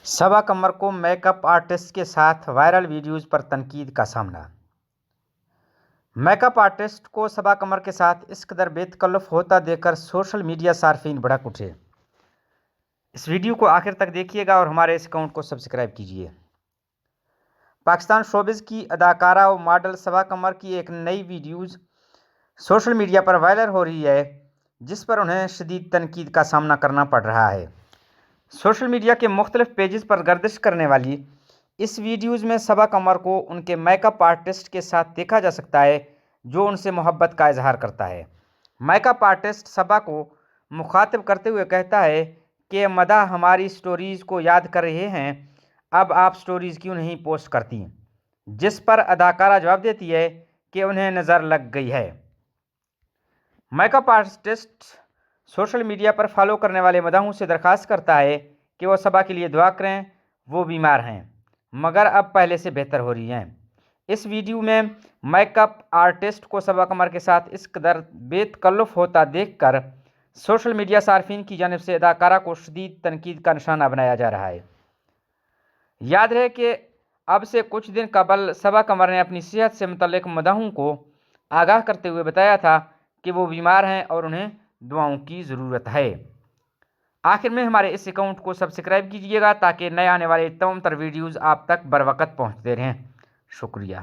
صبا قمر کو make up artist کے ساتھ وائرل ویڈیوز پر تنقید کا سامنا۔ میک اپ آرٹسٹ کو صبا قمر کے ساتھ اس قدر بے تکلف ہوتا دیکھ کر سوشل میڈیا صارفین بھڑک اٹھے۔ اس ویڈیو کو آخر تک دیکھیے گا اور ہمارے اس اکاؤنٹ کو سبسکرائب کیجیے۔ پاکستان شوبز کی اداکارہ و ماڈل صبا قمر کی ایک نئی ویڈیوز سوشل میڈیا پر وائرل ہو رہی ہے، جس پر انہیں شدید تنقید کا سامنا کرنا پڑ رہا ہے۔ سوشل میڈیا کے مختلف پیجز پر گردش کرنے والی اس ویڈیوز میں صبا قمر کو ان کے میک اپ آرٹسٹ کے ساتھ دیکھا جا سکتا ہے، جو ان سے محبت کا اظہار کرتا ہے۔ میک اپ آرٹسٹ صبا کو مخاطب کرتے ہوئے کہتا ہے کہ مداح ہماری سٹوریز کو یاد کر رہے ہیں، اب آپ سٹوریز کیوں نہیں پوسٹ کرتی؟ جس پر اداکارہ جواب دیتی ہے کہ انہیں نظر لگ گئی ہے۔ Make up artist social media پر فالو کرنے والے مداحوں سے درخواست کرتا ہے کہ وہ صبا کے لیے دعا کریں۔ وہ بیمار ہیں مگر اب پہلے سے بہتر ہو رہی ہیں۔ اس ویڈیو میں میک اپ آرٹسٹ کو صبا قمر کے ساتھ اس قدر بے تکلف ہوتا دیکھ کر سوشل میڈیا صارفین کی جانب سے اداکارہ کو شدید تنقید کا نشانہ بنایا جا رہا ہے۔ یاد رہے کہ اب سے کچھ دن قبل صبا قمر نے اپنی صحت سے متعلق مداحوں کو آگاہ کرتے ہوئے بتایا تھا کہ وہ بیمار ہیں اور انہیں دعاؤں کی ضرورت ہے۔ آخر میں ہمارے اس اکاؤنٹ کو سبسکرائب کیجیے گا تاکہ نئے آنے والے تمام تر ویڈیوز آپ تک بروقت پہنچتے رہیں۔ شکریہ۔